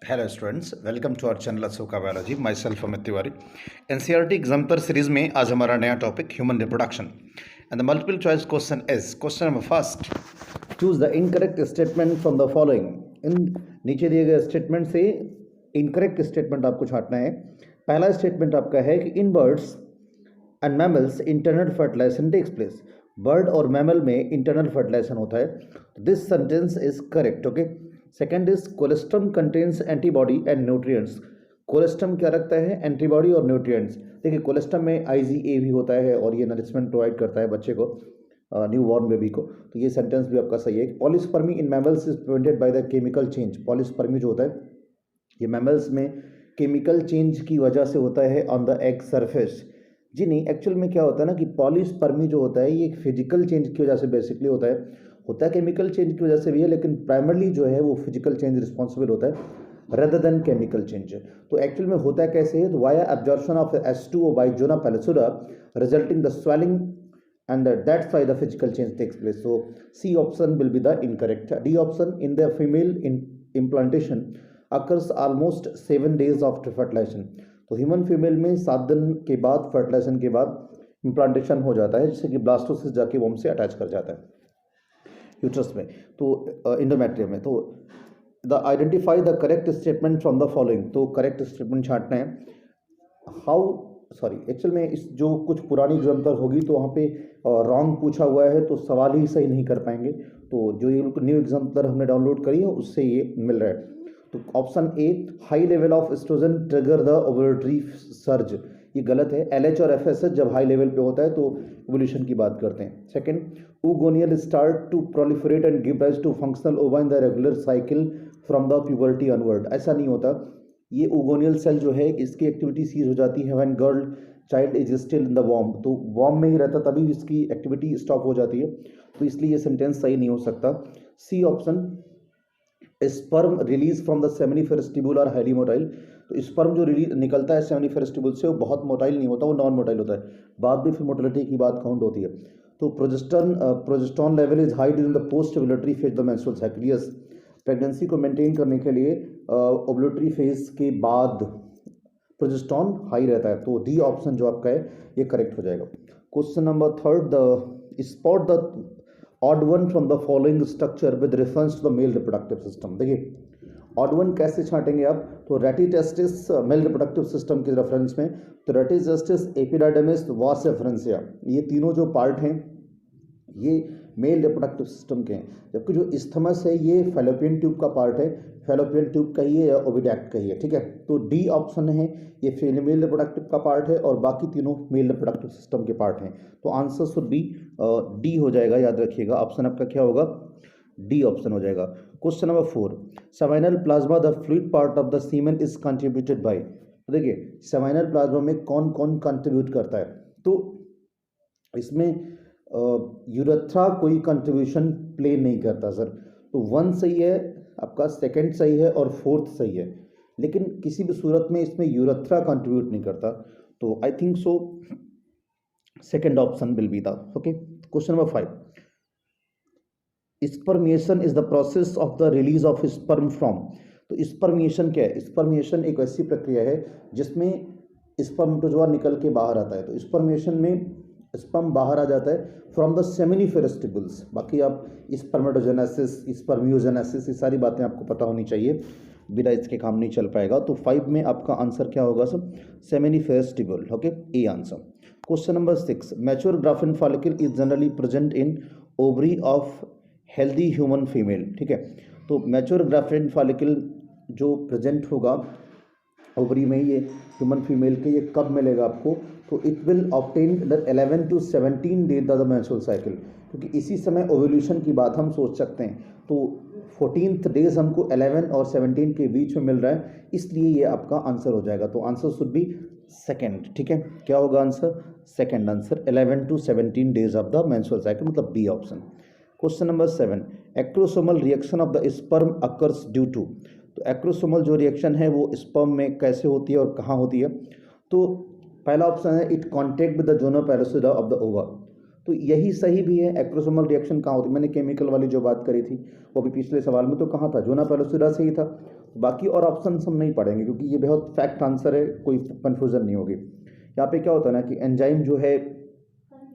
Hello students, welcome to our channel Ashoka biology. Myself Amit Tiwari. NCERT example series में आज हमारा नया topic human reproduction and the multiple choice question is question number first, choose the incorrect statement from the following. इन नीचे दिए गए statement से incorrect statement आपको छांटना है। पहला स्टेटमेंट आपका है कि in birds and mammals internal fertilization takes place. Bird और मैमल में इंटरनल फर्टिलाइजेशन होता है। This sentence is correct. Okay. Second is colostrum contains antibody and nutrients. Colostrum क्या रखता है? एंटीबॉडी और न्यूट्रिएंट्स। देखिए, कोलेस्ट्रम में IgA भी होता है और ये नरिशमेंट प्रोवाइड करता है बच्चे को, न्यू बॉर्न बेबी को। तो ये सेंटेंस भी आपका सही है। Polyspermy in mammals is prevented by the chemical change. Polyspermy जो होता है ये मैमल्स में केमिकल चेंज की वजह से होता है ऑन द एग सरफेस। जी नहीं, एक्चुअल में क्या होता है ना कि पॉलीस्पर्मी जो होता है ये एक फिजिकल चेंज की वजह से बेसिकली होता है केमिकल चेंज की वजह से भी है, लेकिन प्राइमरली जो है वो फिजिकल चेंज रिस्पॉन्सिबल होता है रेदर देन केमिकल चेंज। तो एक्चुअल में होता है कैसे है? तो via absorption of H2O by zona pellucida resulting the swelling and that's why the physical change takes place. So C option will be the incorrect. D option, in the female implantation occurs almost 7 days after fertilization. तो human female में 7 दिन के बाद fertilisation के बाद implantation हो जाता है, जिससे कि ब्लास्टोसिस जाके वोम से अटैच कर जाता है यूट्रस में, तो इंडोमेट्रियम में। तो the identify the correct statement from the following. तो करेक्ट स्टेटमेंट छांटना है। एक्चुअल में इस जो कुछ पुरानी एग्जाम्पल होगी तो वहाँ पे रॉन्ग पूछा हुआ है, तो सवाल ही सही नहीं कर पाएंगे। तो जो ये न्यू एग्जाम्पल हमने डाउनलोड करी है उससे ये मिल रहा है। तो option A, high level of oestrogen trigger the ovulatory surge, ये गलत है। LH और FSH जब हाई लेवल पे होता है तो ओवुलेशन की बात करते हैं। Second, oogonia start to proliferate and give rise to functional ova in the regular cycle from the puberty onward. ऐसा नहीं होता। ये ओगोनियल सेल जो है इसकी एक्टिविटी सीज हो जाती है when girl child is still in the वॉर्म। तो वॉर्म में ही रहता तभी इसकी एक्टिविटी स्टॉप हो जाती है, तो इसलिए ये सेंटेंस सही नहीं हो सकता। C option, sperm release from the seminiferous tubule are highly motile. तो स्पर्म जो रिलीज निकलता है सेमिनिफेरस ट्यूबुल से वो बहुत मोटाइल नहीं होता, वो नॉन मोटाइल होता है। बाद में फिर मोटिलिटी की बात काउंट होती है। तो progesterone level is high during the post ovulatory phase the menstrual cycle. Yes, pregnancy को मेंटेन करने के लिए ओव्युलेटरी फेज के बाद प्रोजेस्टेरॉन हाई रहता है। तो डी ऑप्शन जो आपका है ये करेक्ट हो जाएगा। Question number third, the spot the odd one from the following structure with reference to the male reproductive system. देखिए, ऑड वन कैसे छांटेंगे आप? तो रेटिटेस्टिस मेल रिप्रोडक्टिव सिस्टम के रेफरेंस में, तो रेटिटेस्टिस, एपिडाइडमिस, वास रेफरेंसिया, ये तीनों जो पार्ट हैं ये मेल रिप्रोडक्टिव सिस्टम के हैं। जबकि जो इस्थमस है ये फैलोपियन ट्यूब का पार्ट है, फैलोपियन ट्यूब कहिए या ओविडक्ट कहिए, ठीक है। तो डी ऑप्शन है, ये फीमेल रिप्रोडक्टिव का पार्ट है और बाकी तीनों मेल रिप्रोडक्टिव सिस्टम के पार्ट हैं। तो आंसर शुड बी डी हो जाएगा, याद रखिएगा। ऑप्शन आपका क्या होगा? डी ऑप्शन हो जाएगा। Question number 4, seminal plasma the fluid part of the semen is contributed by. तो देखिए, सेमाइनल प्लाज्मा में कौन कौन कंट्रीब्यूट करता है? तो इसमें यूरेथ्रा कोई कंट्रीब्यूशन प्ले नहीं करता सर। तो 1 सही है आपका, सेकंड सही है और 4th सही है, लेकिन किसी भी सूरत में इसमें यूरेथ्रा कंट्रीब्यूट नहीं करता। तो I think so second option will be the okay. Question number 5, spermiation is the process of the release of sperm from. तो स्पर्मिएशन क्या है? स्पर्मिएशन एक ऐसी प्रक्रिया है जिसमें स्पर्मेटोजोआ निकल के बाहर आता है। तो स्पर्मिएशन में स्पर्म बाहर आ जाता है फ्रॉम द सेमिनिफेरस ट्यूबुल्स। बाकी आप स्पर्मेटोजेनेसिस, स्पर्मियोजेनेसिस, ये सारी बातें आपको पता होनी चाहिए, बिना इसके काम नहीं चल पाएगा। तो 5 में आपका आंसर क्या होगा sir? Seminiferous tubule, okay, A answer. Question number 6, mature graphene follicle is generally present in ovary of healthy human female, ठीक है। तो मैच्योर ग्राफिन फॉलिकल जो प्रेजेंट होगा ओवरी में ये ह्यूमन फीमेल के, ये कब मिलेगा आपको? तो it will obtain the 11 to 17 days the menstrual cycle, क्योंकि इसी समय ओव्यूलेशन की बात हम सोच सकते हैं। तो 14th डेज हमको 11 और 17 के बीच में मिल रहा है, इसलिए ये आपका आंसर हो जाएगा। तो आंसर शुड बी सेकंड, ठीक है। क्या होगा answer? Second answer, 11 to 17 days of the menstrual cycle, मतलब B option. Question number 7, acrosomal reaction of the sperm occurs due to. तो एक्रोसोमल जो रिएक्शन है वो स्पर्म में कैसे होती है और कहाँ होती है? तो पहला ऑप्शन है, it contact with the zona pellucida of the ova. तो यही सही भी है। एक्रोसोमल रिएक्शन कहाँ होती है, मैंने केमिकल वाली जो बात करी थी वो भी पिछले सवाल में तो कहाँ था, जोना पेलोसिरा से ही था। बाकी और ऑप्शन हम नहीं पढ़ेंगे क्योंकि ये बहुत फैक्ट आंसर है, कोई कन्फ्यूजन नहीं होगी। यहाँ पे क्या होता है ना कि एंजाइम जो है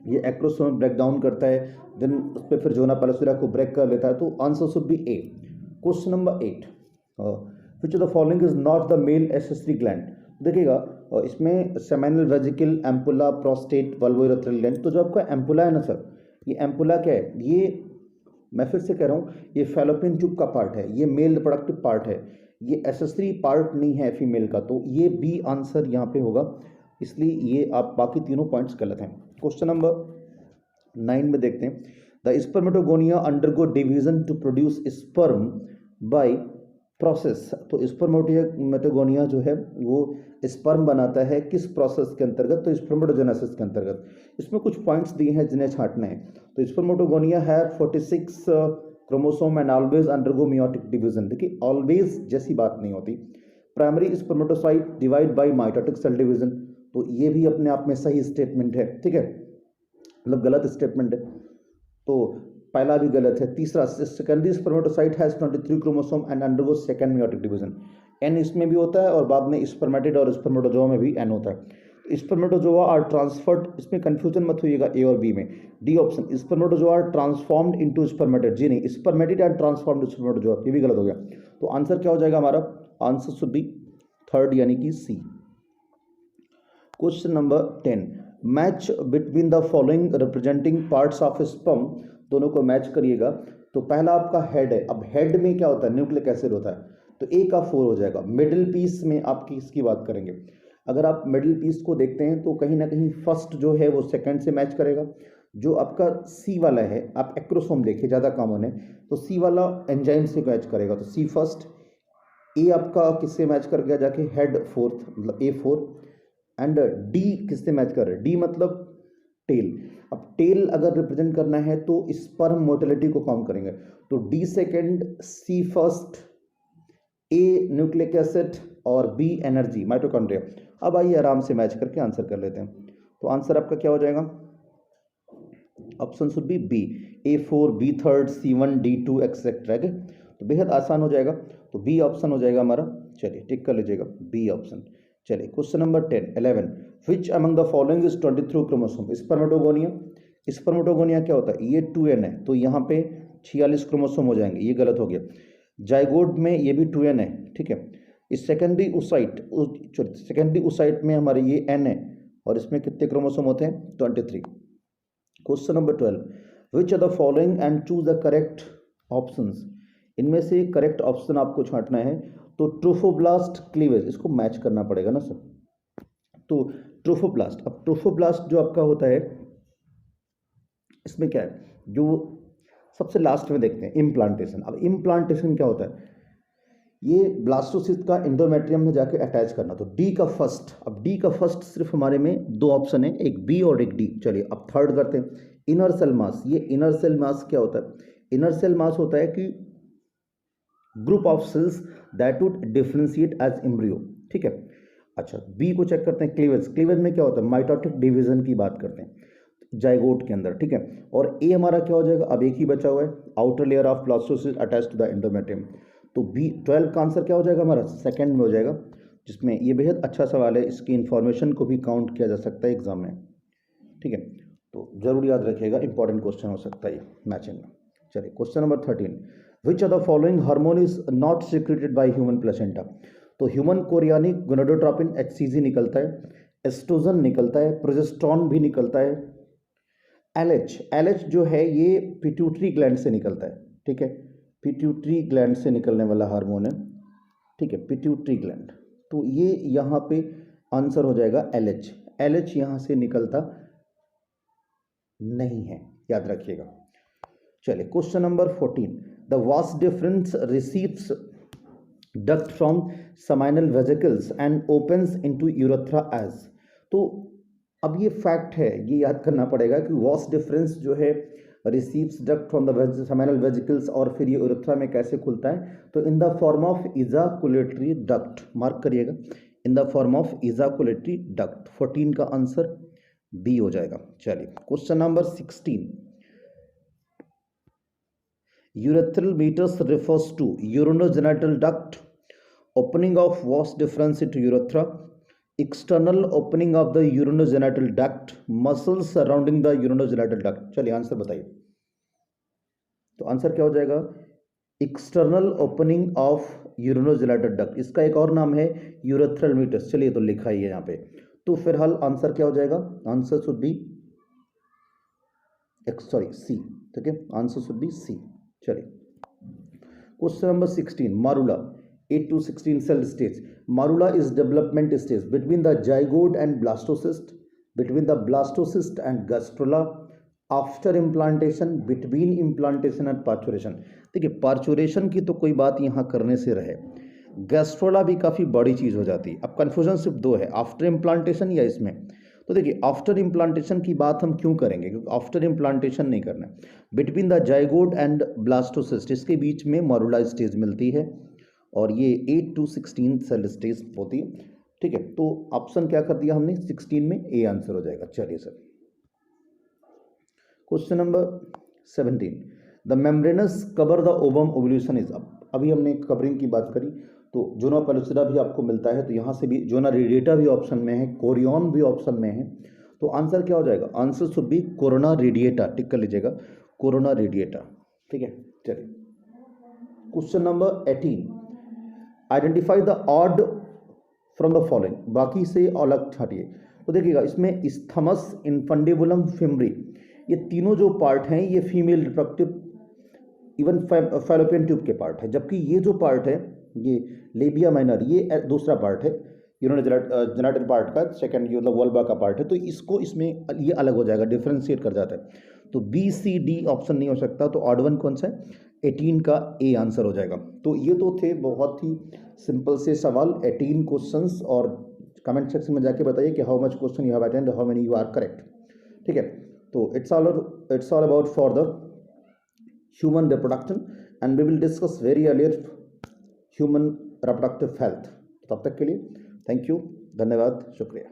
ये एक्रोसोम ब्रेक डाउन करता है, देन उस पर फिर जोना पेलोसिरा को ब्रेक कर लेता है। तो answer should be A. Question number 8, which of the following is not the male accessory gland. देखिएगा इसमें seminal vesicle, ampulla, prostate, bulbourethral gland. तो जो आपका एम्पुला है ना सर, ये एम्पुला क्या है, ये मैं फिर से कह रहा हूँ, ये फैलोपियन ट्यूब का पार्ट है, ये मेल रिप्रोडक्टिव पार्ट है, ये एसेसरी पार्ट नहीं है फीमेल का। तो ये बी आंसर यहाँ पे होगा, इसलिए ये आप बाकी तीनों पॉइंट्स गलत हैं। क्वेश्चन नंबर 9 में देखते हैं, the spermatogonia undergo division to produce sperm by process. तो स्पर्मेटोगोनिया जो है वो स्पर्म बनाता है किस प्रोसेस के अंतर्गत, तो स्पर्मेटोजेनेसिस के अंतर्गत। इसमें कुछ पॉइंट्स दिए हैं जिन्हें छांटना है। तो स्पर्मेटोगोनिया है 46 chromosome and always undergo meiotic division. देखिए ऑलवेज जैसी बात नहीं होती। Primary spermatocyte divide by mitotic cell division, तो ये भी अपने आप में सही स्टेटमेंट है, ठीक है, मतलब गलत स्टेटमेंट है, तो पहला भी गलत है। तीसरा, secondary spermatocyte has 23 chromosome and undergo second meiotic division. एन इसमें भी होता है और बाद में स्पर्मेटिड और स्पर्मेटोजोआ में भी एन होता है। स्पर्मेटोजोआ आर ट्रांसफर्ड, इसमें कंफ्यूजन मत होइएगा ए और बी में। D option, spermatozoa are transformed into spermatid, जी नहीं, स्पर्मेटिड एंड ट्रांसफॉर्म्ड स्पर्मेटोजोआ, ये भी गलत हो गया। तो आंसर क्या हो जाएगा हमारा, आंसर शुड बी थर्ड यानी कि C. Question number 10, match between the following representing parts of sperm. दोनों को मैच करिएगा। तो पहला आपका हेड है। अब हेड में क्या होता है, न्यूक्लिक एसिड होता है, तो ए का 4 हो जाएगा। मिडिल पीस में आप किसकी बात करेंगे, अगर आप मिडिल पीस को देखते हैं तो कहीं ना कहीं फर्स्ट जो है वो सेकंड से मैच करेगा। जो आपका सी वाला है, आप एक्रोसोम देखिए ज़्यादा कॉमन है, तो सी वाला एंजाइम से मैच करेगा, तो सी फर्स्ट। ए आपका किससे मैच कर गया जाके, हेड फोर्थ, मतलब ए 4। एंड डी किससे मैच कर रहे हैं, डी मतलब टेल। अब टेल अगर रिप्रेजेंट करना है तो स्पर्म मोटिलिटी को काउंट करेंगे, तो डी सेकेंड, सी फर्स्ट, ए न्यूक्लिक एसिड और बी एनर्जी माइटोकॉन्ड्रिया। अब आइए आराम से मैच करके आंसर कर लेते हैं। तो आंसर आपका क्या हो जाएगा, option should be B, A4 B third, C1 D2 etcetera. तो बेहद आसान हो जाएगा, तो बी ऑप्शन हो जाएगा हमारा। चलिए टिक कर लीजिएगा बी ऑप्शन। चलिए question number 11, which among the following is 23 chromosome. Spermatogonia, spermatogonia क्या होता है, ये 2n है, तो यहाँ पे 46 क्रोमोसोम हो जाएंगे, ये गलत हो गया। जाइगोट में ये भी 2n है, ठीक है। इस सेकेंडरी ओसाइट में हमारे ये n है, और इसमें कितने क्रोमोसोम होते हैं, 23। Question number 12, which are the following and choose the correct options. इनमें से करेक्ट ऑप्शन आपको छांटना है। तो ट्रोफोब्लास्ट क्लीवेज, इसको मैच करना पड़ेगा ना सर। तो ट्रोफोब्लास्ट, अब ट्रोफोब्लास्ट जो आपका होता है, इसमें क्या है, जो सबसे लास्ट में देखते हैं इम्प्लांटेशन। अब इम्प्लांटेशन क्या होता है, ये ब्लास्टोसिस्ट का एंडोमेट्रियम में जाके अटैच करना। तो डी का फर्स्ट, अब डी का फर्स्ट सिर्फ हमारे में 2 ऑप्शन है, एक बी और एक डी। चलिए अब थर्ड करते हैं, इनर सेल मास। ये इनर सेल मास क्या होता है, इनर सेल मास होता है कि group of cells that would differentiate as embryo, ठीक है। अच्छा बी को चेक करते हैं, क्लीवेज। क्लीवेज में क्या होता है, माइटोटिक डिवीजन की बात करते हैं जाइगोट के अंदर, ठीक है। और ए हमारा क्या हो जाएगा, अब एक ही बचा हुआ है, outer layer of blastocyst attached to the endometrium. तो बी 12 का आंसर क्या हो जाएगा हमारा, सेकंड में हो जाएगा, जिसमें ये बेहद अच्छा सवाल है, इसकी इन्फॉर्मेशन को भी काउंट किया जा सकता है एग्जाम में, ठीक है। तो जरूर याद रखिएगा, इंपॉर्टेंट क्वेश्चन हो सकता है ये मैचिंग में। चलिए question number 13, which are the following hormone is not secreted by human placenta. तो ह्यूमन कोरियानिक गोनाडोट्रोपिन HCG निकलता है, एस्ट्रोजन निकलता है, प्रोजेस्टेरॉन भी निकलता है। LH जो है ये पिट्यूटरी ग्लैंड से निकलता है, ठीक है, पिट्यूटरी ग्लैंड से निकलने वाला हार्मोन है, ठीक है, पिट्यूटरी ग्लैंड। तो ये यहाँ पे आंसर हो जाएगा LH यहाँ से निकलता नहीं है, याद रखिएगा। चलिए question number 14, the vas deferens receives duct from seminal vesicles and opens into urethra as. तो अब ये फैक्ट है, ये याद करना पड़ेगा कि वास डिफरेंस जो है receives duct from the seminal vesicles, और फिर ये यूरेथ्रा में कैसे खुलता है, तो in the form of ejaculatory duct. Mark करिएगा, in the form of ejaculatory duct. 14 का आंसर बी हो जाएगा। चलिए question number 16, urethral meatus refers to urinogenital duct, opening of vas deferens into urethra, external opening of the urinogenital duct, muscles surrounding the urinogenital duct. चलिए answer बताइए। तो answer क्या हो जाएगा? External opening of urinogenital duct, इसका एक और नाम है यूरेथ्रल मीटर्स। चलिए तो लिखा ही है यहाँ पे, तो फिलहाल आंसर क्या हो जाएगा? Answer should be C. ठीक है, आंसर शुड बी सी। चलिए क्वेश्चन नंबर 16, मारुला 8 to 16 cell stage. Marula is development stage between the zygote and blastocyst, between the blastocyst and gastrula, after implantation, between implantation and parturition. देखिए parturition की तो कोई बात यहाँ करने से रहे, गैस्ट्रोला भी काफ़ी बड़ी चीज़ हो जाती है। अब कन्फ्यूजन सिर्फ दो है, आफ्टर इम्प्लांटेशन या इसमें। तो देखिए आफ्टर इम्प्लांटेशन की बात हम क्यों करेंगे, क्योंकि आफ्टर इम्प्लांटेशन नहीं करना है। Between the zygote and blastocyst, इसके बीच में मारुला स्टेज मिलती है और ये 8 to 16 सेल स्टेज होती है। ठीक है, तो ऑप्शन क्या कर दिया हमने 16 में, ए आंसर हो जाएगा। चलिए sir question number 17, the membranes cover the ovum ovulation is up. अभी हमने कवरिंग की बात करी, तो जोना पेलुसिडा भी आपको मिलता है, तो यहाँ से भी जोना रेडिएटा भी ऑप्शन में है, कोरियन भी ऑप्शन में है। तो आंसर क्या हो जाएगा? Answer should be corona radiata. Tick कर लीजिएगा, कोरोना रेडिएटा। ठीक है, चलिए question number 18, identify the odd from the following, बाकी से अलग हटिए। तो देखिएगा इसमें इस्थमस, इन्फंडिबुलम, फिमरी, ये तीनों जो पार्ट हैं ये female reproductive even fallopian tube के पार्ट है, जबकि ये जो पार्ट है ये लेबिया माइनर, ये दूसरा पार्ट है यूरिनोजेनिटल पार्ट का, सेकंड ये मतलब वल्वा का पार्ट है। तो इसको इसमें ये अलग हो जाएगा, डिफ्रेंशिएट कर जाता है। तो बी सी डी ऑप्शन नहीं हो सकता, तो ऑड वन कौन सा है? 18 का ए आंसर हो जाएगा। तो ये तो थे बहुत ही सिंपल से सवाल, 18 क्वेश्चंस, और कमेंट सेक्शन में जाके बताइए कि how much question you have attend, how many you are correct. ठीक है, तो it's all about for the human reproduction and we will discuss very earlier human reproductive health. तब तक के लिए थैंक यू, धन्यवाद, शुक्रिया।